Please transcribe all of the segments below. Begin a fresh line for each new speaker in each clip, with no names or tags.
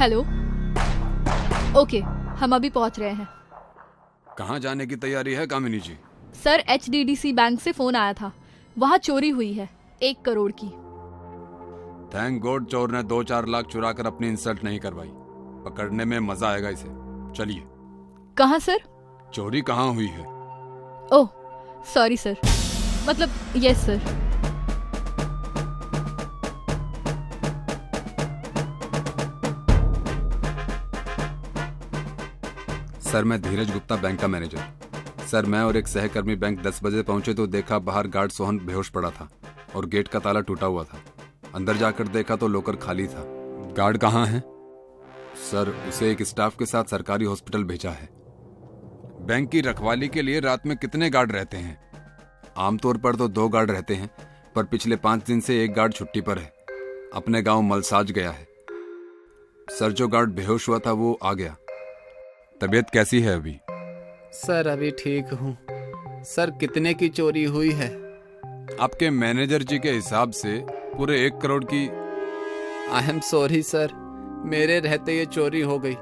Hello. Okay, हम अभी पहुंच रहे हैं।
कहाँ जाने की तैयारी है कामिनी जी?
सर, HDDC बैंक से फोन आया था, वहाँ चोरी हुई है 1 करोड़ की।
थैंक गॉड चोर ने 2-4 लाख चुरा कर अपनी इंसल्ट नहीं करवाई। पकड़ने में मजा आएगा इसे। चलिए।
कहाँ सर?
चोरी कहाँ हुई है?
ओह सॉरी सर, मतलब यस सर।
सर, मैं धीरज गुप्ता, बैंक का मैनेजर। सर, मैं और एक सहकर्मी बैंक 10 बजे पहुंचे तो देखा बाहर गार्ड सोहन बेहोश पड़ा था और गेट का ताला टूटा हुआ था। अंदर जाकर देखा तो लॉकर खाली था। गार्ड कहाँ है? सर, उसे एक स्टाफ के साथ सरकारी हॉस्पिटल भेजा है। बैंक की रखवाली के लिए रात में कितने गार्ड रहते हैं? आमतौर पर तो 2 गार्ड रहते हैं, पर पिछले 5 दिन से एक गार्ड छुट्टी पर है। अपने गांव मलसाज गया है। सर, जो गार्ड बेहोश हुआ था वो आ गया। तबीयत कैसी है अभी?
सर, अभी ठीक हूँ। सर, कितने की चोरी हुई है?
आपके मैनेजर जी के हिसाब से पूरे 1 करोड़ की।
आई एम सॉरी सर, मेरे रहते ये चोरी हो गई।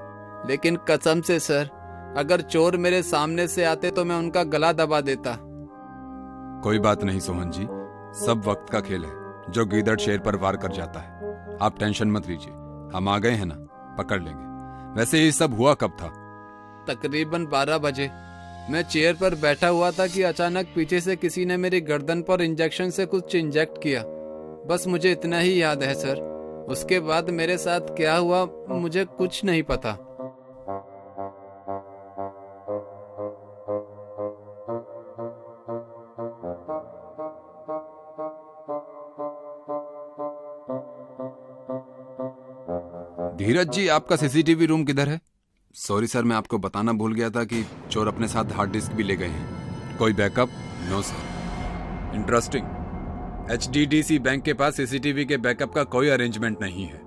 लेकिन कसम से सर, अगर चोर मेरे सामने से आते तो मैं उनका गला दबा देता।
कोई बात नहीं सोहन जी, सब वक्त का खेल है। जो गीदड़ शेर पर वार कर जाता है। आप टेंशन मत लीजिए, हम आ गए हैं ना, पकड़ लेंगे। वैसे ये सब हुआ कब था?
तकरीबन 12 बजे। मैं चेयर पर बैठा हुआ था कि अचानक पीछे से किसी ने मेरी गर्दन पर इंजेक्शन से कुछ इंजेक्ट किया। बस मुझे इतना ही याद है सर। उसके बाद मेरे साथ क्या हुआ मुझे कुछ नहीं पता।
धीरज जी, आपका सीसीटीवी रूम किधर है? सॉरी सर, मैं आपको बताना भूल गया था कि चोर अपने साथ हार्ड डिस्क भी ले गए हैं। कोई backup? No sir. Interesting. HDDC bank के पास सीसीटीवी के बैकअप का कोई अरेंजमेंट नहीं है।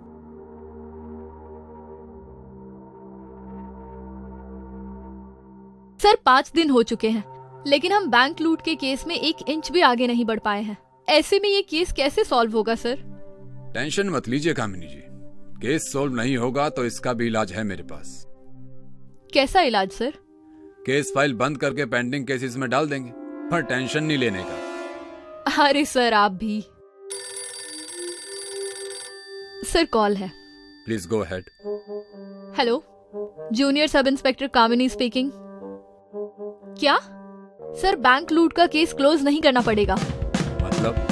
सर, 5 दिन हो चुके हैं, लेकिन हम बैंक लूट के केस में 1 इंच भी आगे नहीं बढ़ पाए हैं। ऐसे में ये केस कैसे सॉल्व होगा सर?
टेंशन मत लीजिए कामिनी जी, केस सॉल्व नहीं होगा तो इसका भी इलाज है मेरे पास।
कैसा इलाज सर?
केस फाइल बंद करके पेंडिंग केसेस में डाल देंगे, पर टेंशन नहीं लेने का।
अरे सर, आप भी। सर, कॉल है।
Please go ahead.
Hello, junior sub inspector Kamini speaking. क्या सर, बैंक लूट का केस क्लोज नहीं करना पड़ेगा?
मतलब?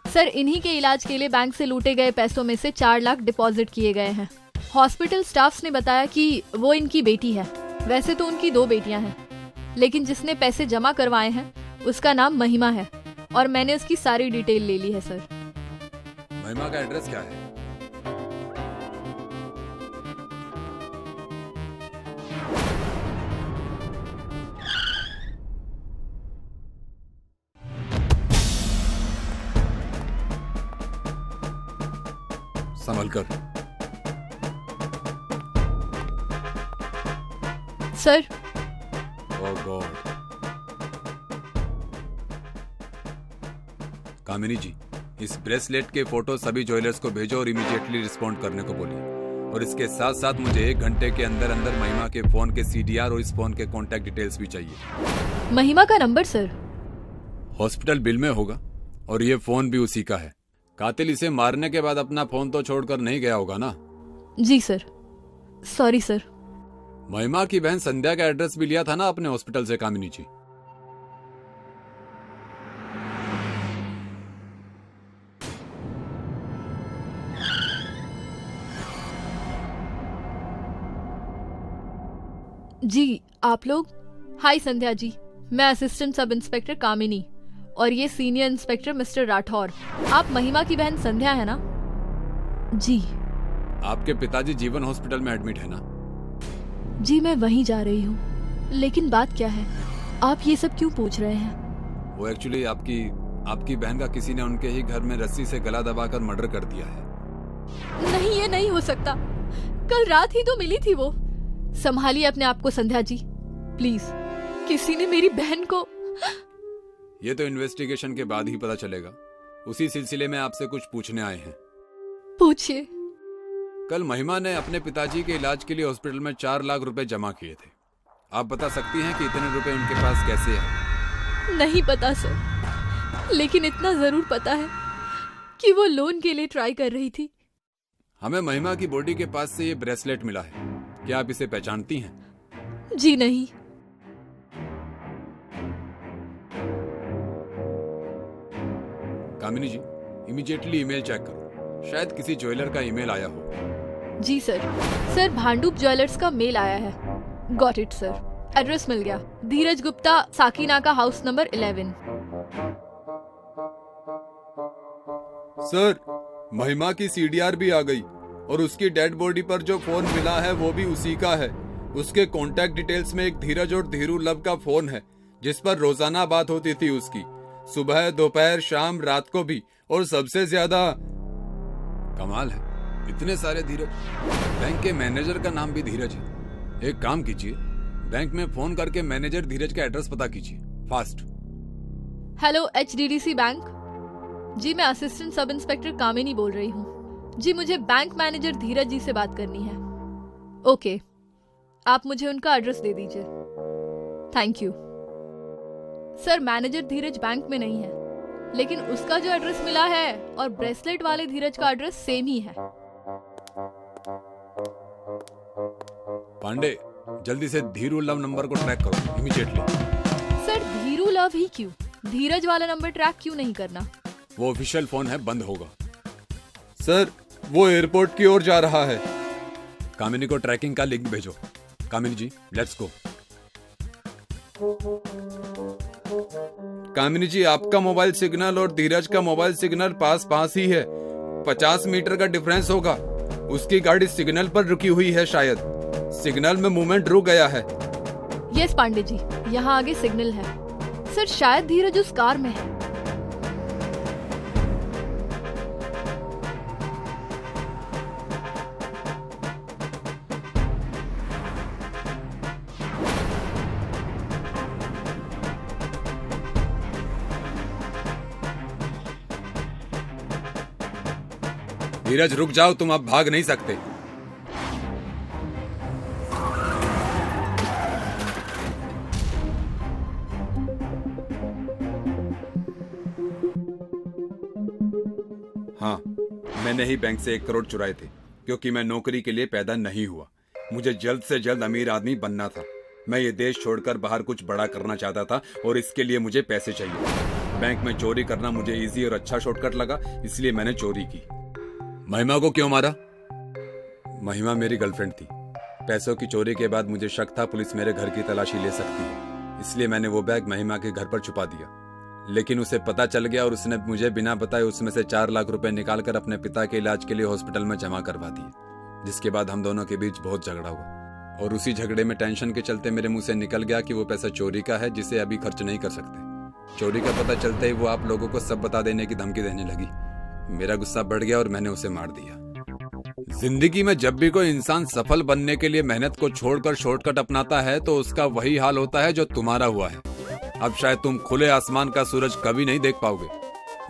सर, इन्हीं के इलाज के लिए बैंक से लूटे गए पैसों में से 4 लाख डिपॉजिट किए गए हैं। हॉस्पिटल स्टाफ ने बताया कि वो इनकी बेटी है। वैसे तो उनकी 2 बेटियां हैं, लेकिन जिसने पैसे जमा करवाए हैं उसका नाम महिमा है और मैंने उसकी सारी डिटेल ले ली है सर।
महिमा का एड्रेस क्या है? संभल कर।
सर,
ओह गॉड। कामिनी जी, इस ब्रेसलेट के फोटो सभी ज्वेलर्स को भेजो और इमीडिएटली रिस्पॉन्ड करने को बोलिए। और इसके साथ साथ मुझे 1 घंटे के अंदर अंदर महिमा के फोन के CDR और इस फोन के कॉन्टैक्ट डिटेल्स भी चाहिए।
महिमा का नंबर सर?
हॉस्पिटल बिल में होगा और ये फोन भी उसी का है। कातिल इसे मारने के बाद अपना फोन तो छोड़कर नहीं गया होगा ना?
जी सर, सॉरी सर।
महिमा की बहन संध्या का एड्रेस भी लिया था ना अपने हॉस्पिटल से कामिनी जी?
जी, आप लोग? हाय संध्या जी, मैं असिस्टेंट सब इंस्पेक्टर कामिनी और ये सीनियर इंस्पेक्टर मिस्टर राठौर। आप महिमा की बहन संध्या है ना? जी।
आपके पिताजी जीवन हॉस्पिटल में एडमिट है ना?
जी, मैं वहीं जा रही हूँ। लेकिन बात क्या है, आप ये सब क्यों पूछ रहे हैं?
वो एक्चुअली आपकी बहन का किसी ने उनके ही घर में रस्सी से गला दबाकर मर्डर कर दिया है।
नहीं, ये नहीं हो सकता। कल रात ही तो मिली थी वो। संभालिए अपने आप को संध्या जी, प्लीज। किसी ने मेरी बहन को।
ये तो इन्वेस्टिगेशन के बाद ही पता चलेगा। उसी सिलसिले में आपसे कुछ पूछने आए हैं।
पूछिए।
कल महिमा ने अपने पिताजी के इलाज के लिए हॉस्पिटल में 4 लाख रुपए जमा किए थे। आप बता सकती हैं कि इतने रुपए उनके पास कैसे आए?
नहीं पता सर, लेकिन इतना जरूर पता है कि वो लोन के लिए ट्राई कर रही थी।
हमें महिमा की बॉडी के पास से ये ब्रेसलेट मिला है। क्या आप इसे पहचानती हैं?
जी नहीं।
कामिनी जी, इमीडिएटली ईमेल चेक करो। शायद किसी ज्वेलर का ईमेल आया हो।
जी सर। सर, भांडुप ज्वेलर्स का मेल आया है। Got it sir. एड्रेस मिल गया। धीरज गुप्ता, साकीना का हाउस नंबर 11।
सर, महिमा की सीडीआर भी आ गई और उसकी डेड बॉडी पर जो फोन मिला है वो भी उसी का है। उसके कॉन्टैक्ट डिटेल्स में एक धीरज और धीरू लव का फोन है जिस पर रोजाना बात होती थी उसकी, सुबह, दोपहर, शाम, रात को भी। और सबसे ज्यादा कमाल है, इतने सारे धीरज। बैंक के मैनेजर का नाम भी धीरज है। एक काम कीजिए, बैंक में फोन करके मैनेजर धीरज का एड्रेस पता कीजिए, फास्ट।
Hello, HDDC bank. जी, मैं असिस्टेंट सब इंस्पेक्टर कामिनी बोल रही हूँ। जी, मुझे बैंक मैनेजर धीरज जी से बात करनी है। ओके, आप मुझे उनका एड्रेस दे दीजिए। Thank you. Sir, manager Dheeraj bank में नहीं है, लेकिन उसका जो एड्रेस मिला है और ब्रेसलेट वाले धीरज का एड्रेस सेम ही है।
पांडे, जल्दी से धीरू लव नंबर को ट्रैक करो इमीडिएटली।
सर, धीरू लव ही क्यों? धीरज वाला नंबर ट्रैक क्यों नहीं करना?
वो ऑफिशियल फोन है, बंद होगा। सर, वो एयरपोर्ट की ओर जा रहा है। कामिनी को ट्रैकिंग का लिंक भेजो। कामिनी जी, लेट्स गो। कामिनी जी, आपका मोबाइल सिग्नल और धीरज का मोबाइल सिग्नल पास पास ही है। 50 मीटर का डिफरेंस होगा। उसकी गाड़ी सिग्नल पर रुकी हुई है, शायद सिग्नल में मूवमेंट रुक गया है।
यस पांडे जी, यहाँ आगे सिग्नल है। सर, शायद धीरज उस कार में है।
धीरज, रुक जाओ, तुम अब भाग नहीं सकते। हाँ, मैंने ही बैंक से 1 करोड़ चुराए थे, क्योंकि मैं नौकरी के लिए पैदा नहीं हुआ। मुझे जल्द से जल्द अमीर आदमी बनना था। मैं ये देश छोड़कर बाहर कुछ बड़ा करना चाहता था और इसके लिए मुझे पैसे चाहिए। बैंक में चोरी करना मुझे इजी और अच्छा शॉर्टकट लगा, इसलिए मैंने चोरी की। महिमा को क्यों मारा? महिमा मेरी गर्लफ्रेंड थी। पैसों की चोरी के बाद मुझे शक था पुलिस मेरे घर की तलाशी ले सकती है, इसलिए मैंने वो बैग महिमा के घर पर छुपा दिया। लेकिन उसे पता चल गया और उसने मुझे बिना बताए उसमें से 4 लाख रुपए निकालकर अपने पिता के इलाज के लिए हॉस्पिटल में जमा करवा दिए, जिसके बाद हम दोनों के बीच बहुत झगड़ा हुआ। और उसी झगड़े में टेंशन के चलते मेरे मुंह से निकल गया कि वो पैसा चोरी का है, जिसे अभी खर्च नहीं कर सकते। चोरी का पता चलते ही वो आप लोगों को सब बता देने की धमकी देने लगी। मेरा गुस्सा बढ़ गया और मैंने उसे मार दिया। जिंदगी में जब भी कोई इंसान सफल बनने के लिए मेहनत को छोड़कर शॉर्टकट अपनाता है तो उसका वही हाल होता है जो तुम्हारा हुआ है। अब शायद तुम खुले आसमान का सूरज कभी नहीं देख पाओगे,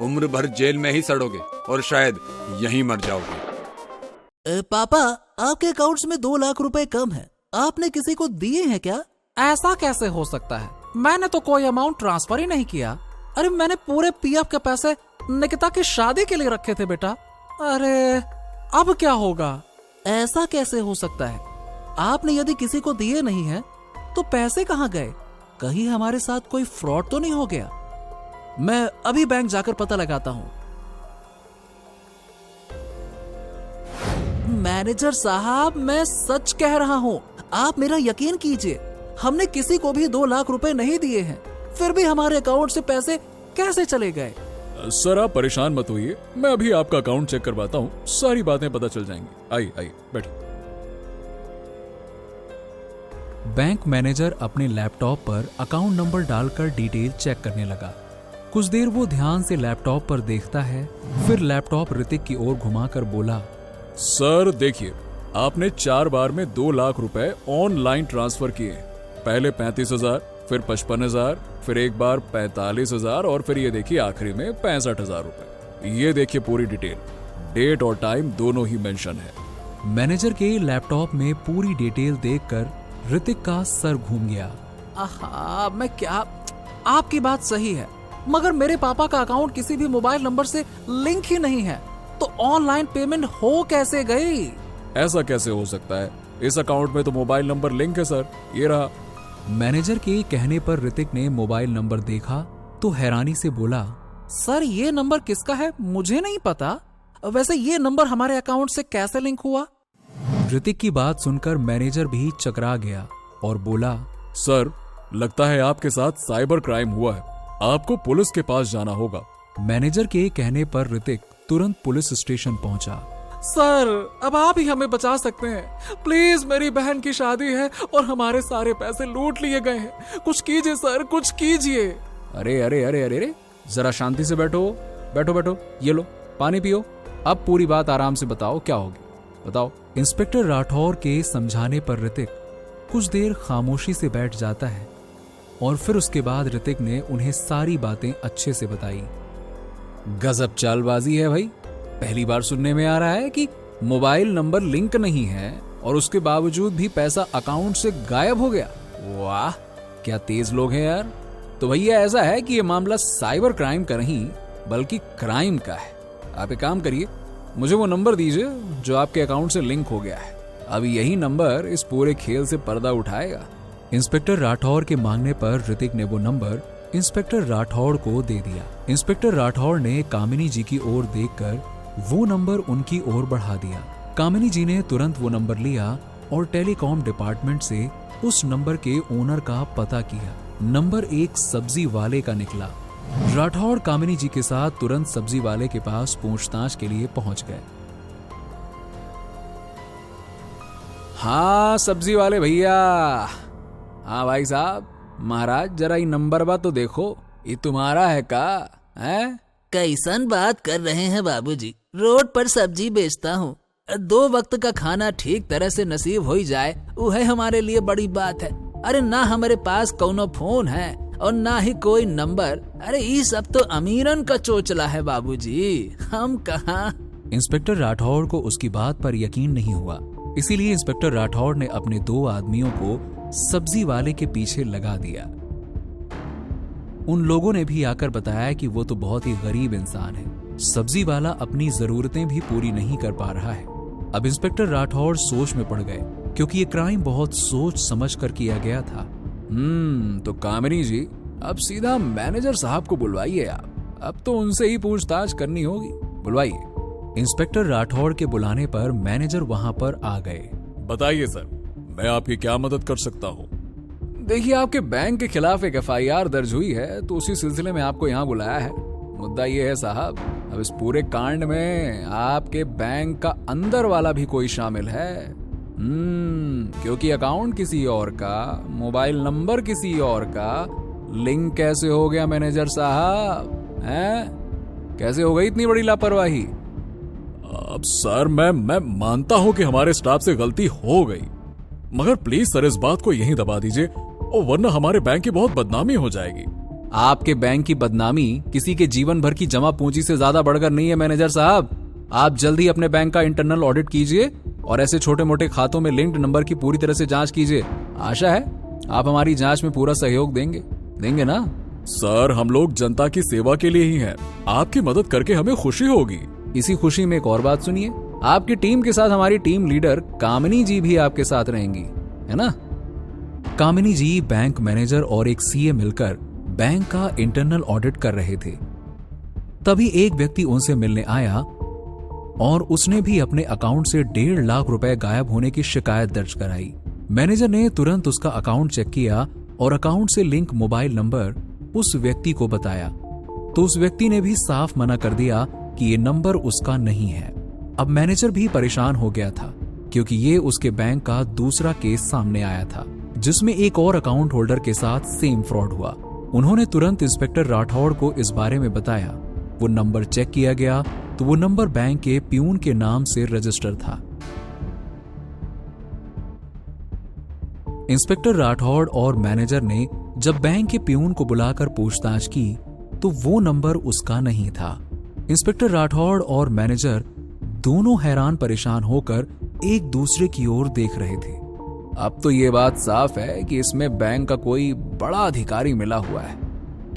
उम्र भर जेल में ही सड़ोगे और शायद यहीं मर जाओगे।
पापा, आपके अकाउंट्स में 2 लाख रुपए कम है। आपने किसी को दिए हैं क्या?
ऐसा कैसे हो सकता है? मैंने तो कोई अमाउंट ट्रांसफर ही नहीं किया। अरे, मैंने पूरे PF के पैसे निकिता की शादी के लिए रखे थे बेटा। अरे, अब क्या होगा?
ऐसा कैसे हो सकता है? आपने यदि किसी को दिए नहीं है तो पैसे कहाँ गए? कहीं हमारे साथ कोई फ्रॉड तो नहीं हो गया? मैं अभी बैंक जाकर पता लगाता हूँ। मैनेजर साहब, मैं सच कह रहा हूँ, आप मेरा यकीन कीजिए। हमने किसी को भी 2 लाख रुपए नहीं दिए हैं, फिर भी हमारे अकाउंट से पैसे कैसे चले गए?
सर, आप परेशान मत होइए, मैं अभी आपका अकाउंट चेक करवाता हूँ, सारी बातें पता चल जाएंगी। आइए आइए, बैठिए।
बैंक मैनेजर अपने लैपटॉप पर अकाउंट नंबर डालकर डिटेल चेक करने लगा। कुछ देर वो ध्यान से लैपटॉप पर देखता है, फिर लैपटॉप ऋतिक की ओर घुमाकर बोला,
सर देखिए, आपने 4 बार में 2 लाख रुपए ऑनलाइन ट्रांसफर किए। पहले 35,000, फिर 55,000, फिर एक बार 45,000 और फिर ये देखिए आखिरी में 65,000 रुपए। ये देखिए पूरी डिटेल, डेट और टाइम दोनों ही मेंशन है।
मैनेजर के लैपटॉप में पूरी डिटेल देखकर ऋतिक का सर घूम गया।
आहा, मैं क्या, आपकी बात सही है, मगर मेरे पापा का अकाउंट किसी भी मोबाइल नंबर से लिंक ही नहीं है, तो ऑनलाइन पेमेंट हो कैसे गई?
ऐसा कैसे हो सकता है? इस अकाउंट में तो मोबाइल नंबर लिंक है सर, ये रहा।
मैनेजर के कहने पर ऋतिक ने मोबाइल नंबर देखा तो हैरानी से बोला,
सर ये नंबर किसका है? मुझे नहीं पता। वैसे ये नंबर हमारे अकाउंट से कैसे लिंक हुआ?
ऋतिक की बात सुनकर मैनेजर भी चकरा गया और बोला,
सर लगता है आपके साथ साइबर क्राइम हुआ है, आपको पुलिस के पास जाना होगा।
मैनेजर के कहने पर ऋतिक तुरंत पुलिस स्टेशन पहुंचा।
सर अब आप ही हमें बचा सकते हैं, प्लीज, मेरी बहन की शादी है और हमारे सारे पैसे लूट लिए गए हैं, कुछ कीजिए सर, कुछ कीजिए।
अरे अरे अरे अरे अरे, जरा शांति से बैठो, बैठो बैठो, ये लो पानी पियो, अब पूरी बात आराम से बताओ, क्या होगी बताओ। इंस्पेक्टर राठौर के समझाने पर ऋतिक कुछ देर खामोशी से बैठ जाता है और फिर उसके बाद ऋतिक ने उन्हें सारी बातें अच्छे से बताई। गजब चालबाजी है भाई, पहली बार सुनने में आ रहा है कि मोबाइल नंबर लिंक नहीं है और उसके बावजूद भी पैसा अकाउंट से गायब हो गया। वाह, क्या तेज लोग हैं यार। तो भैया ऐसा है कि ये मामला साइबर क्राइम का नहीं बल्कि क्राइम का है। आप एक काम करिए, मुझे वो नंबर दीजिए जो आपके अकाउंट से लिंक हो गया है, अब यही नंबर इस पूरे खेल से पर्दा उठाएगा। इंस्पेक्टर राठौर के मांगने पर ऋतिक ने वो नंबर इंस्पेक्टर राठौर को दे दिया। इंस्पेक्टर राठौर ने कामिनी जी की ओर देखकर वो नंबर उनकी ओर बढ़ा दिया। कामिनी जी ने तुरंत वो नंबर लिया और टेलीकॉम डिपार्टमेंट से उस नंबर के ओनर का पता किया। नंबर एक सब्जी वाले का निकला। राठौर कामिनी जी के साथ तुरंत सब्जी वाले के पास पूछताछ के लिए पहुंच गए। हाँ सब्जी वाले भैया, हाँ भाई साहब, महाराज जरा ये नंबर बा तो देखो, ये तुम्हारा है का? है
कैसन बात कर रहे हैं बाबूजी, रोड पर सब्जी बेचता हूँ, 2 वक्त का खाना ठीक तरह से नसीब हो ही जाए वह हमारे लिए बड़ी बात है। अरे ना हमारे पास कोनो फोन है और ना ही कोई नंबर, अरे ये सब तो अमीरन का चोचला है बाबूजी, हम कहाँ।
इंस्पेक्टर राठौर को उसकी बात पर यकीन नहीं हुआ, इसीलिए इंस्पेक्टर राठौर ने अपने 2 आदमियों को सब्जी वाले के पीछे लगा दिया। उन लोगों ने भी आकर बताया कि वो तो बहुत ही गरीब इंसान है, सब्जी वाला अपनी जरूरतें भी पूरी नहीं कर पा रहा है। अब इंस्पेक्टर राठौर सोच में पड़ गए क्योंकि ये क्राइम बहुत सोच समझ कर किया गया था। तो कामिनी जी, अब सीधा मैनेजर साहब को बुलवाइए आप, अब तो उनसे ही पूछताछ करनी होगी, बुलवाइए। इंस्पेक्टर राठौर के बुलाने पर मैनेजर वहां पर आ गए।
बताइए सर, मैं आपकी क्या मदद कर सकता हूँ?
देखिए, आपके बैंक के खिलाफ एक FIR दर्ज हुई है, तो उसी सिलसिले में आपको यहाँ बुलाया है। मुद्दा ये है साहब, अब इस पूरे कांड में आपके बैंक का अंदर वाला भी कोई शामिल है। क्योंकि अकाउंट किसी और का, मोबाइल नंबर किसी और का, लिंक कैसे हो गया मैनेजर साहब? हैं? कैसे हो गई इतनी बड़ी लापरवाही?
अब सर मैं मानता हूँ कि हमारे स्टाफ से गलती हो गई, मगर प्लीज सर इस बात को यहीं दबा दीजिए, और वरना हमारे बैंक की बहुत बदनामी हो जाएगी।
आपके बैंक की बदनामी किसी के जीवन भर की जमा पूंजी से ज्यादा बढ़कर नहीं है मैनेजर साहब। आप जल्दी अपने बैंक का इंटरनल ऑडिट कीजिए और ऐसे छोटे मोटे खातों में लिंक्ड नंबर की पूरी तरह से जांच कीजिए। आशा है आप हमारी जांच में पूरा सहयोग देंगे ना?
सर हम लोग जनता की सेवा के लिए ही हैं, आपकी मदद करके हमें खुशी होगी।
इसी खुशी में एक और बात सुनिए, आपकी टीम के साथ हमारी टीम लीडर कामिनी जी भी आपके साथ रहेंगी, है ना? कामिनी जी, बैंक मैनेजर और एक CA मिलकर बैंक का इंटरनल ऑडिट कर रहे थे। तभी एक व्यक्ति उनसे मिलने आया और उसने भी अपने अकाउंट से 1.5 लाख रुपए गायब होने की शिकायत दर्ज कराई। मैनेजर ने तुरंत उसका अकाउंट चेक किया और अकाउंट से लिंक मोबाइल नंबर उस व्यक्ति को बताया, तो उस व्यक्ति ने भी साफ मना कर दिया कि ये नंबर उसका नहीं है। अब मैनेजर भी परेशान हो गया था क्योंकि ये उसके बैंक का दूसरा केस सामने आया था जिसमें एक और अकाउंट होल्डर के साथ सेम फ्रॉड हुआ। उन्होंने तुरंत इंस्पेक्टर राठौड़ को इस बारे में बताया। वो नंबर चेक किया गया तो वो नंबर बैंक के प्यून के नाम से रजिस्टर था। इंस्पेक्टर राठौड़ और मैनेजर ने जब बैंक के प्यून को बुलाकर पूछताछ की तो वो नंबर उसका नहीं था। इंस्पेक्टर राठौड़ और मैनेजर दोनों हैरान परेशान होकर एक दूसरे की ओर देख रहे थे। अब तो ये बात साफ है कि इसमें बैंक का कोई बड़ा अधिकारी मिला हुआ है।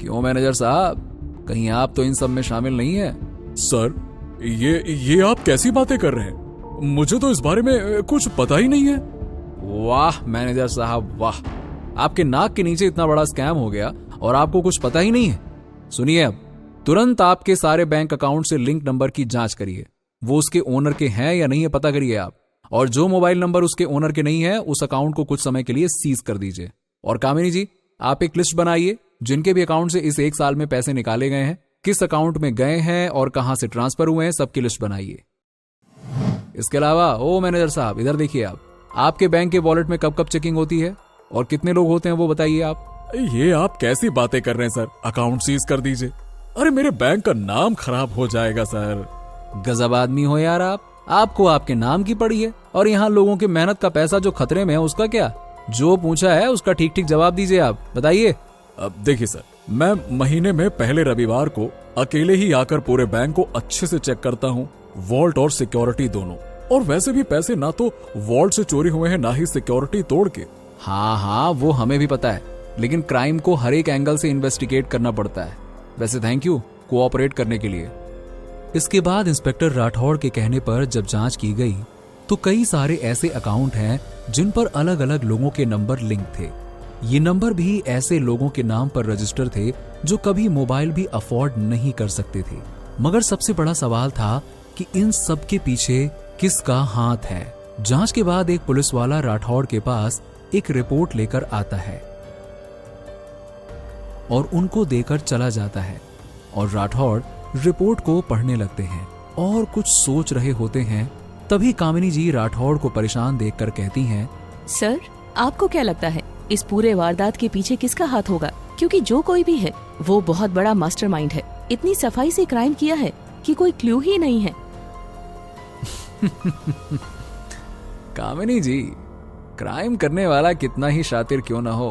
क्यों मैनेजर साहब, कहीं आप तो इन सब में शामिल नहीं है?
सर, ये आप कैसी बातें कर रहे हैं? मुझे तो इस बारे में कुछ पता ही नहीं है।
वाह मैनेजर साहब वाह, आपके नाक के नीचे इतना बड़ा स्कैम हो गया और आपको कुछ पता ही नहीं है। सुनिए, अब तुरंत आपके सारे बैंक अकाउंट से लिंक नंबर की जांच करिए। वो उसके ओनर के हैं या नहीं है पता करिए आप, और जो मोबाइल नंबर उसके ओनर के नहीं है उस अकाउंट को कुछ समय के लिए सीज कर दीजिए। और कामिनी जी, आप एक लिस्ट बनाइए जिनके भी अकाउंट से इस 1 साल में पैसे निकाले गए हैं, किस अकाउंट में गए हैं और कहां से ट्रांसफर हुए हैं, सबकी लिस्ट बनाइए। इसके अलावा ओ मैनेजर साहब, इधर देखिए, आप आपके बैंक के वॉलेट में कब कब चेकिंग होती है और कितने लोग होते हैं वो बताइए आप।
ये आप कैसी बातें कर रहे हैं सर? अकाउंट सीज कर दीजिए। अरे मेरे बैंक का नाम खराब हो जाएगा सर।
गजब आदमी हो यार आप, आपको आपके नाम की पड़ी है और यहाँ लोगों की मेहनत का पैसा जो खतरे में है उसका क्या? जो पूछा है उसका ठीक ठीक जवाब दीजिए आप, बताइए।
अब देखिए सर, मैं महीने में पहले रविवार को अकेले ही आकर पूरे बैंक को अच्छे से चेक करता हूँ, वॉल्ट और सिक्योरिटी दोनों। और वैसे भी पैसे ना तो वॉल्ट से चोरी हुए हैं ना ही सिक्योरिटी तोड़ के।
हाँ, वो हमें भी पता है, लेकिन क्राइम को हर एक एंगल से इन्वेस्टिगेट करना पड़ता है। वैसे थैंक यू कोऑपरेट करने के लिए। इसके बाद इंस्पेक्टर राठौड़ के कहने पर जब जांच की गई तो कई सारे ऐसे अकाउंट हैं जिन पर अलग अलग लोगों के नंबर लिंक थे। ये नंबर भी ऐसे लोगों के नाम पर रजिस्टर थे जो कभी मोबाइल भी अफोर्ड नहीं कर सकते थे। मगर सबसे बड़ा सवाल था कि इन सब के पीछे किसका हाथ है। जांच के बाद एक पुलिस वाला राठौड़ के पास एक रिपोर्ट लेकर आता है और उनको देकर चला जाता है और राठौड़ रिपोर्ट को पढ़ने लगते हैं और कुछ सोच रहे होते हैं। तभी कामिनी जी राठौड़ को परेशान देखकर कहती हैं,
सर, आपको क्या लगता है इस पूरे वारदात के पीछे किसका हाथ होगा? क्योंकि जो कोई भी है वो बहुत बड़ा मास्टरमाइंड है। इतनी सफाई से क्राइम किया है कि कोई क्लू ही नहीं है।
कामिनी जी, क्राइम करने वाला कितना ही शातिर क्यों ना हो,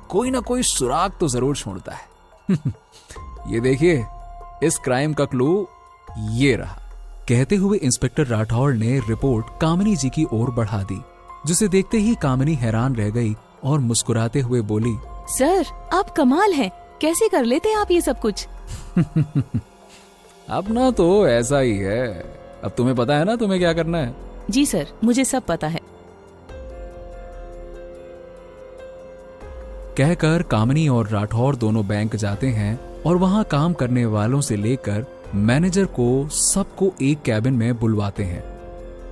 कोई ना कोई सुराग तो जरूर छोड़ता है। ये देखिए, इस क्राइम का क्लू ये रहा। कहते हुए इंस्पेक्टर राठौड़ ने रिपोर्ट कामिनी जी की ओर बढ़ा दी, जिसे देखते ही कामिनी हैरान रह गई और मुस्कुराते हुए बोली,
सर, आप कमाल हैं, कैसे कर लेते हैं आप ये सब कुछ?
अपना तो ऐसा ही है। अब तुम्हें पता है ना तुम्हें क्या करना है।
जी सर, मुझे सब पता है।
कहकर कामिनी और राठौड़ दोनों बैंक जाते हैं और वहां काम करने वालों से लेकर मैनेजर को सबको एक कैबिन में बुलवाते हैं।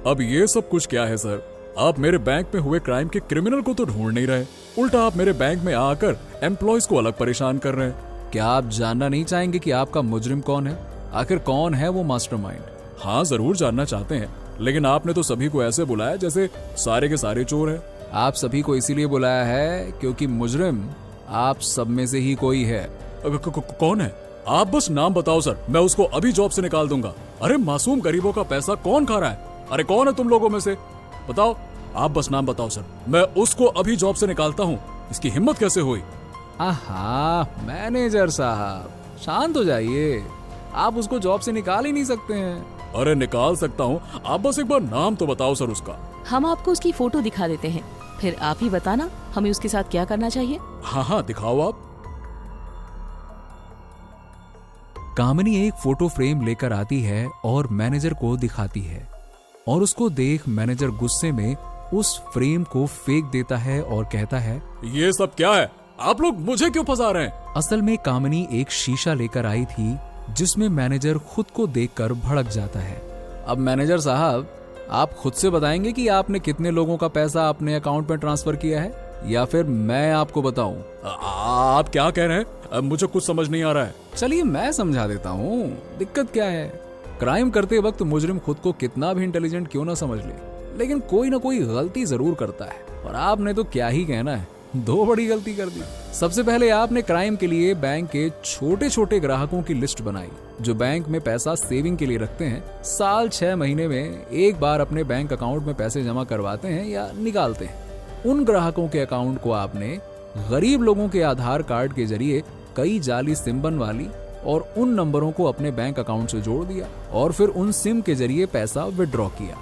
अब ये सब कुछ क्या है सर? आप मेरे बैंक में हुए क्राइम के क्रिमिनल को तो ढूंढ नहीं रहे, उल्टा आप मेरे बैंक में आकर एम्प्लॉयज को अलग परेशान कर रहे हैं।
क्या आप जानना नहीं चाहेंगे कि आपका मुजरिम कौन है? आखिर कौन है वो मास्टरमाइंड?
हाँ, जरूर जानना चाहते हैं, लेकिन आपने तो सभी को ऐसे बुलाया जैसे सारे के सारे चोर हैं।
आप सभी को इसीलिए बुलाया है क्योंकि मुजरिम आप सब में से ही कोई है।
कौन है? आप बस नाम बताओ सर, मैं उसको अभी जॉब से निकाल दूंगा। अरे मासूम गरीबों का पैसा कौन खा रहा है? अरे कौन है तुम लोगों में से? बताओ, आप बस नाम बताओ सर, मैं उसको अभी जॉब से निकालता हूँ। इसकी हिम्मत कैसे हुई?
आहा, मैनेजर साहब शांत हो जाइए, आप उसको जॉब से निकाल ही नहीं सकते हैं।
अरे निकाल सकता हूँ, आप बस एक बार नाम तो बताओ सर उसका।
हम आपको उसकी फोटो दिखा देते हैं, फिर आप ही बताना हमें उसके साथ क्या करना चाहिए।
हाँ, दिखाओ आप।
कामिनी एक फोटो फ्रेम लेकर आती है और मैनेजर को दिखाती है और उसको देख मैनेजर गुस्से में उस फ्रेम को फेंक देता है और कहता है,
ये सब क्या है? आप लोग मुझे क्यों फंसा रहे हैं?
असल में कामिनी एक शीशा लेकर आई थी जिसमें मैनेजर खुद को देखकर भड़क जाता है। अब मैनेजर साहब, आप खुद से बताएंगे कि आपने कितने लोगों का पैसा अपने अकाउंट में ट्रांसफर किया है, या फिर मैं आपको बताऊं?
आप क्या कह रहे हैं? मुझे कुछ समझ नहीं आ रहा है।
चलिए मैं समझा देता हूँ, दिक्कत क्या है। क्राइम करते वक्त मुजरिम खुद को कितना भी इंटेलिजेंट क्यों ना समझ ले, लेकिन कोई ना कोई गलती जरूर करता है। और आपने तो क्या ही कहना है, 2 बड़ी गलती कर दी। सबसे पहले आपने क्राइम के लिए बैंक के छोटे छोटे ग्राहकों की लिस्ट बनाई जो बैंक में पैसा सेविंग के लिए रखते हैं, साल 6 महीने में एक बार अपने बैंक अकाउंट में पैसे जमा करवाते हैं या निकालते हैं। उन ग्राहकों के अकाउंट को आपने गरीब लोगों के आधार कार्ड के जरिए कई जाली सिम बनवा ली और उन नंबरों को अपने बैंक अकाउंट से जोड़ दिया और फिर उन सिम के जरिए पैसा विड्रॉ किया।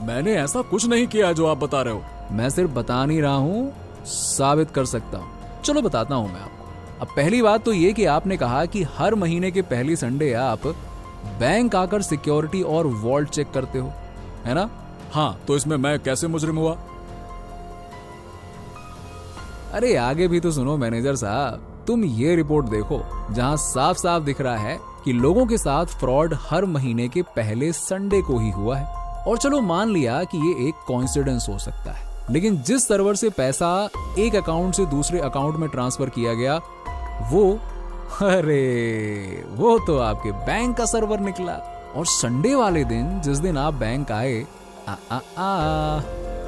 मैंने ऐसा कुछ नहीं किया जो आप बता रहे हो।
मैं सिर्फ बता नहीं रहा हूँ, साबित कर सकता हूँ। चलो बताता हूँ मैं आपको। अब पहली बात तो ये कि आपने कहा कि हर महीने के पहली संडे आप बैंक आकर सिक्योरिटी और वॉल्ट चेक करते हो, है ना?
हाँ, तो इसमें मैं कैसे मुजरिम हुआ?
अरे आगे भी तो सुनो मैनेजर साहब। तुम ये रिपोर्ट देखो जहां साफ साफ दिख रहा है कि लोगों के साथ फ्रॉड हर महीने के पहले संडे को ही हुआ है। और चलो मान लिया कि ये एक कोइंसिडेंस हो सकता है, लेकिन जिस सर्वर से पैसा एक अकाउंट से दूसरे अकाउंट में ट्रांसफर किया गया वो तो आपके बैंक का सर्वर निकला। और संडे वाले दिन जिस दिन आप बैंक आए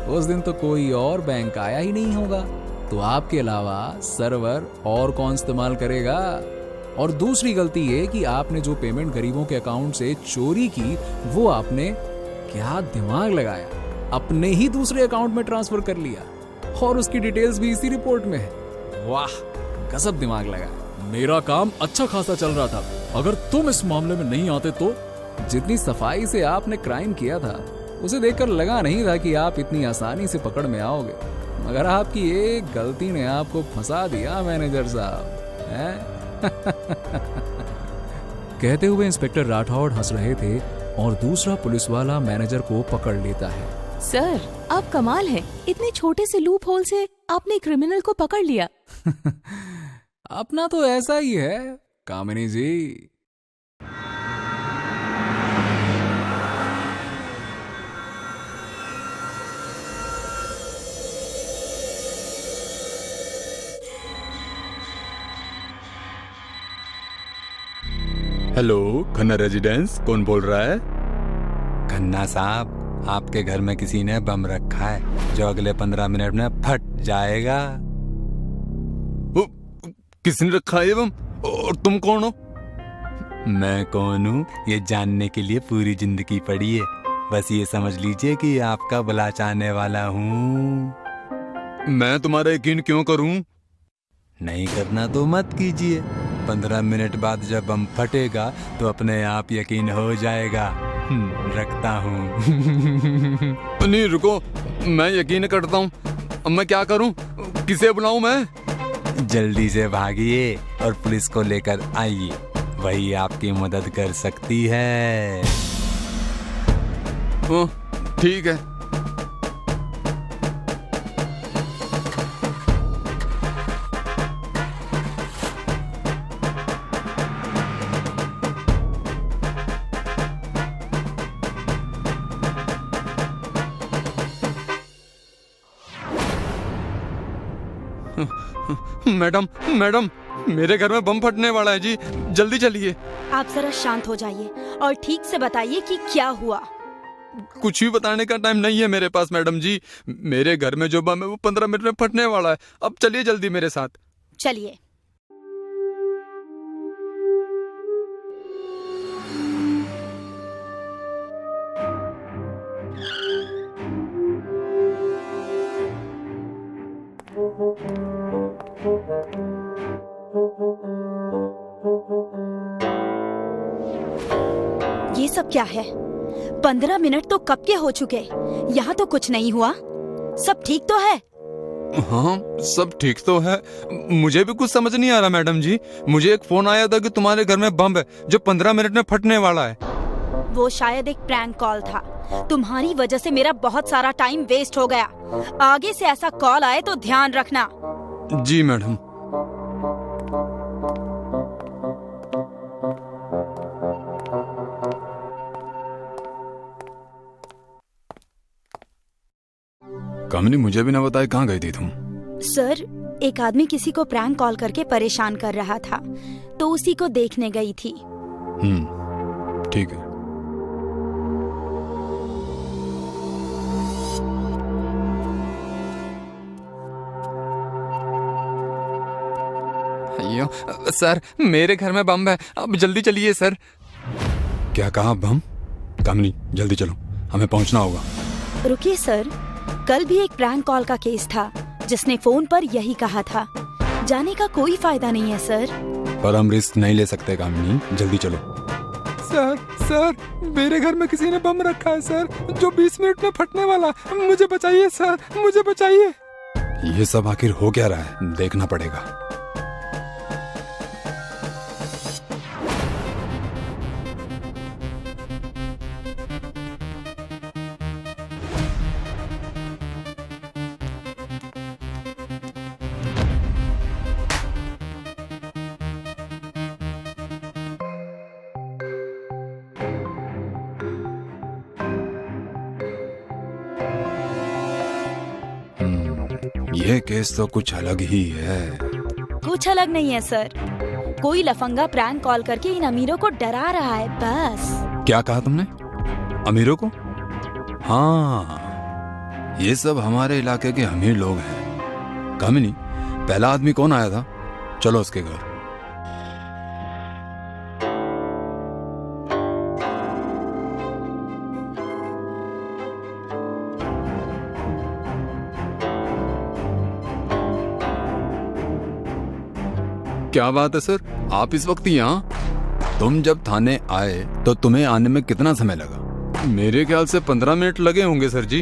उस दिन तो कोई और बैंक आया ही नहीं होगा, तो आपके अलावा सर्वर और कौन इस्तेमाल करेगा? और दूसरी गलती ये कि आपने जो पेमेंट गरीबों के अकाउंट से चोरी की वो आपने क्या दिमाग लगाया, अपने ही दूसरे अकाउंट में ट्रांसफर कर लिया और उसकी डिटेल्स भी इसी रिपोर्ट में है। वाह, गजब दिमाग लगाया।
मेरा काम अच्छा खासा चल रहा था, अगर तुम इस मामले में नहीं आते तो।
जितनी सफाई से आपने क्राइम किया था उसे देखकर लगा नहीं था कि आप इतनी आसानी से पकड़ में आओगे, मगर आपकी एक गलती ने आपको फंसा दिया मैनेजर साहब, हैं? कहते हुए इंस्पेक्टर राठौड़ हंस रहे थे और दूसरा पुलिस वाला मैनेजर को पकड़ लेता है।
सर, आप कमाल है, इतने छोटे से लूप होल से आपने क्रिमिनल को पकड़ लिया।
अपना तो ऐसा ही है कामिनी जी।
हेलो, खन्ना रेजिडेंस, कौन बोल रहा है?
खन्ना साहब, आपके घर में किसी ने बम रखा है जो अगले 15 मिनट में फट जाएगा।
किसने रखा है ये बम? और तुम कौन हो?
मैं कौन हूँ ये जानने के लिए पूरी जिंदगी पड़ी है, बस ये समझ लीजिए कि आपका भला चाहने वाला हूँ।
मैं तुम्हारा यकीन क्यों करूं?
नहीं करना तो मत कीजिए, 15 मिनट बाद जब बम फटेगा तो अपने आप यकीन हो जाएगा। रखता हूँ।
नहीं रुको, मैं यकीन करता हूँ। अब मैं क्या करूं? किसे बुलाऊं मैं?
जल्दी से भागिए और पुलिस को लेकर आइए, वही आपकी मदद कर सकती है।
ठीक है। मैडम, मैडम, मेरे घर में बम फटने वाला है जी, जल्दी चलिए।
आप जरा शांत हो जाइए और ठीक से बताइए कि क्या हुआ।
कुछ भी बताने का टाइम नहीं है मेरे पास मैडम जी। मेरे घर में जो बम है वो 15 मिनट में फटने वाला है। अब चलिए जल्दी मेरे साथ।
चलिए। ये सब क्या है? 15 मिनट तो कब के हो चुके, यहाँ तो कुछ नहीं हुआ। सब ठीक तो है?
हाँ, सब ठीक तो है। मुझे भी कुछ समझ नहीं आ रहा मैडम जी। मुझे एक फोन आया था कि तुम्हारे घर में बम है जो 15 मिनट में फटने वाला है।
वो शायद एक प्रैंक कॉल था। तुम्हारी वजह से मेरा बहुत सारा टाइम वेस्ट हो गया। आगे से ऐसा कॉल आए तो ध्यान रखना।
जी मैडम। कामिनी, मुझे भी ना बताए कहाँ गई थी तुम?
सर, एक आदमी किसी को प्रैंक कॉल करके परेशान कर रहा था, तो उसी को देखने गई थी।
ठीक है। अयो, सर, मेरे घर में बम है, अब जल्दी चलिए सर।
क्या कहा बम? कामिनी जल्दी चलो, हमें पहुंचना होगा।
रुकिए सर, कल भी एक प्रैंक कॉल का केस था, जिसने फोन पर यही कहा था। जाने का कोई फायदा नहीं है सर।
पर हम रिस्क नहीं ले सकते कामिनी, जल्दी चलो।
सर मेरे घर में किसी ने बम रखा है सर, जो 20 मिनट में फटने वाला। मुझे बचाइए सर, मुझे बचाइए।
ये सब आखिर हो क्या रहा है, देखना पड़ेगा। ये केस तो कुछ अलग ही है।
कुछ अलग नहीं है सर। कोई लफंगा प्रैंक कॉल करके इन अमीरों को डरा रहा है बस।
क्या कहा तुमने? अमीरों को? हाँ, ये सब हमारे इलाके के अमीर लोग हैं। कामिनी, पहला आदमी कौन आया था? चलो उसके घर। क्या बात है सर, आप इस वक्त यहाँ? तुम जब थाने आए तो तुम्हें आने में कितना समय लगा? मेरे ख्याल से 15 मिनट लगे होंगे सर जी।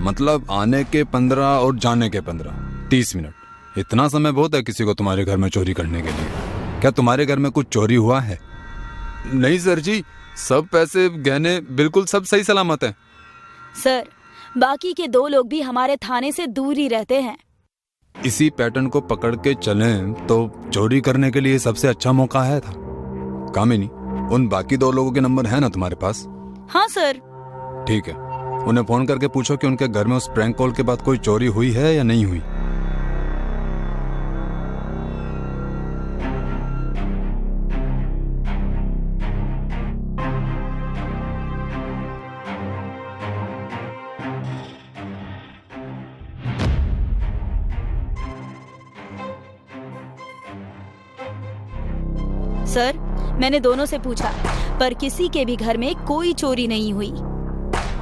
मतलब आने के 15 और जाने के 15, 30 मिनट। इतना समय बहुत है किसी को तुम्हारे घर में चोरी करने के लिए। क्या तुम्हारे घर में कुछ चोरी हुआ है? नहीं सर जी, सब पैसे गहने बिल्कुल सब सही सलामत हैं।
सर, बाकी के 2 लोग भी हमारे थाने से दूर ही रहते हैं।
इसी पैटर्न को पकड़ के चलें तो चोरी करने के लिए सबसे अच्छा मौका है था। कामिनी, उन बाकी 2 लोगों के नंबर है ना तुम्हारे पास?
हाँ सर।
ठीक है, उन्हें फोन करके पूछो कि उनके घर में उस प्रैंक कॉल के बाद कोई चोरी हुई है या नहीं हुई।
सर, मैंने दोनों से पूछा, पर किसी के भी घर में कोई चोरी नहीं हुई।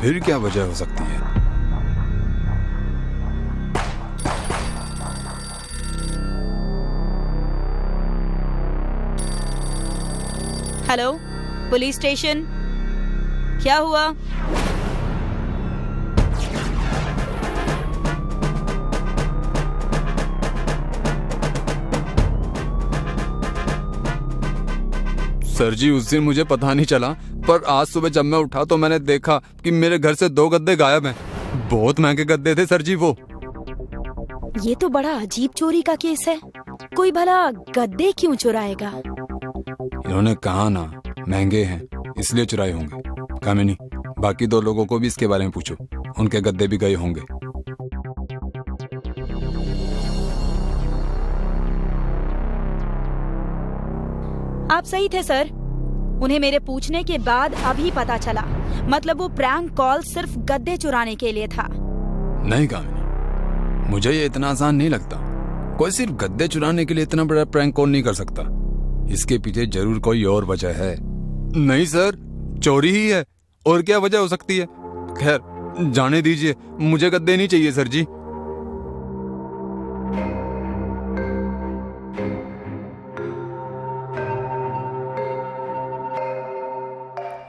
फिर क्या वजह हो सकती है?
हेलो, पुलिस स्टेशन, क्या हुआ?
सर जी, उस दिन मुझे पता नहीं चला, पर आज सुबह जब मैं उठा तो मैंने देखा कि मेरे घर से 2 गद्दे गायब हैं। बहुत महंगे गद्दे थे सर जी वो।
ये तो बड़ा अजीब चोरी का केस है। कोई भला गद्दे क्यों चुराएगा?
इन्होंने कहा ना, महंगे हैं इसलिए चुराए होंगे। कामिनी, बाकी 2 लोगों को भी इसके बारे में पूछो, उनके गद्दे भी गए होंगे।
आप सही थे सर, उन्हें मेरे पूछने के बाद अभी पता चला। मतलब वो प्रैंक कॉल सिर्फ गद्दे चुराने के लिए था।
नहीं कामिनी, मुझे ये इतना आसान नहीं लगता। कोई सिर्फ गद्दे चुराने के लिए इतना बड़ा प्रैंक कॉल नहीं कर सकता। इसके पीछे जरूर कोई और वजह है। नहीं सर, चोरी ही है, और क्या वजह हो सकती है? खैर, जाने दीजिए, मुझे गद्दे नहीं चाहिए सर जी।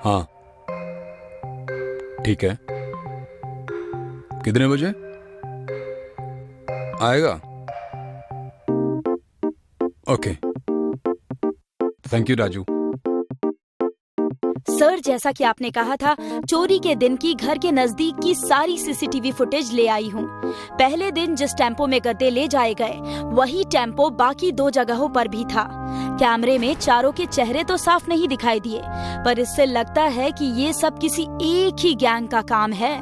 हाँ ठीक है, कितने बजे आएगा? Okay, thank you Raju.
Sir, जैसा कि आपने कहा था, चोरी के दिन की घर के नजदीक की सारी सीसीटीवी फुटेज ले आई हूँ। पहले दिन जिस टेम्पो में गद्दे ले जाए गए, वही टेम्पो बाकी 2 जगहों पर भी था। कैमरे में चारों के चेहरे तो साफ नहीं दिखाई दिए, पर इससे लगता है कि ये सब किसी एक ही गैंग का काम है।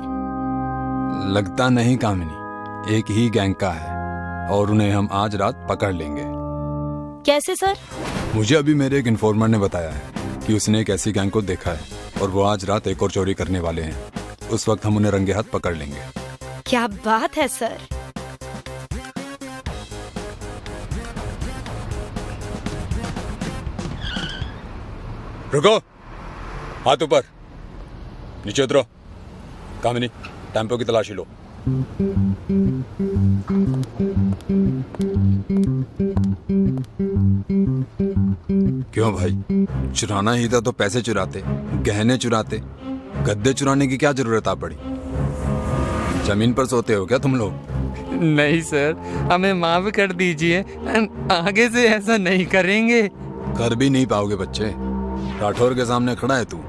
लगता नहीं कामिनी, एक ही गैंग का है, और उन्हें हम आज रात पकड़ लेंगे।
कैसे सर?
मुझे अभी मेरे एक इन्फॉर्मर ने बताया है कि उसने एक ऐसी गैंग को देखा है, और वो आज रात एक और चोरी करने वाले हैं। उस वक्त हम उन्हें रंगे हाथ पकड़ लेंगे।
क्या बात है सर।
रुको, हाथ ऊपर, नीचे उतरो। कामिनी, टेम्पो की तलाशी लो। क्यों भाई, चुराना ही था तो पैसे चुराते, गहने चुराते, गद्दे चुराने की क्या जरूरत आ पड़ी? जमीन पर सोते हो क्या तुम लोग?
नहीं सर, हमें माफ कर दीजिए, आगे से ऐसा नहीं करेंगे।
कर भी नहीं पाओगे बच्चे, राठौर के सामने खड़ा है तू।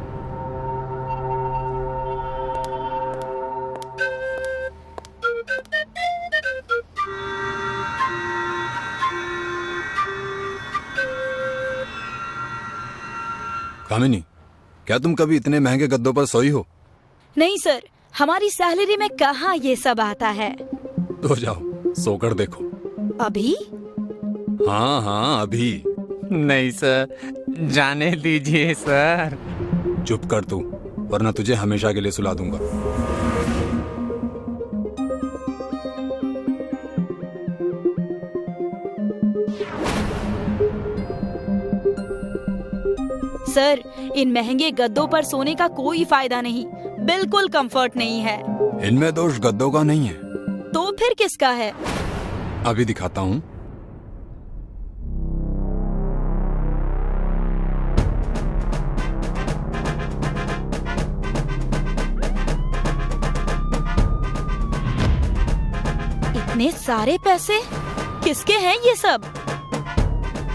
कामिनी, क्या तुम कभी इतने महंगे गद्दों पर सोई हो?
नहीं सर, हमारी सैलरी में कहाँ ये सब आता है।
तो जाओ सोकर देखो।
अभी?
हाँ अभी।
नहीं सर, जाने दीजिए सर।
चुप कर तू, वरना तुझे हमेशा के लिए सुला दूंगा।
सर, इन महंगे गद्दों पर सोने का कोई फायदा नहीं, बिल्कुल कंफर्ट नहीं है।
इनमें दोष गद्दों का नहीं है।
तो फिर किसका है?
अभी दिखाता हूँ।
इतने सारे पैसे किसके हैं ये सब?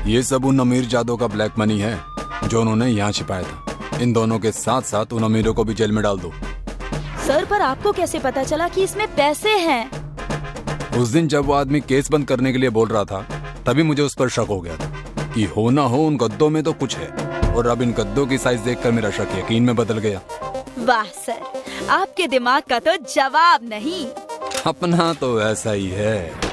ये सब उन अमीर जादों का ब्लैक मनी है जो उन्होंने यहाँ छिपाया था। इन दोनों के साथ साथ उन अमीरों को भी जेल में डाल दो।
सर, पर आपको कैसे पता चला कि इसमें पैसे हैं?
उस दिन जब वो आदमी केस बंद करने के लिए बोल रहा था, तभी मुझे उस पर शक हो गया था कि हो ना हो उन गद्दों में तो कुछ है। और अब इन गद्दों की साइज देखकर मेरा शक यकीन में बदल गया।
वाह सर, आपके दिमाग का तो जवाब नहीं।
अपना तो ऐसा ही है।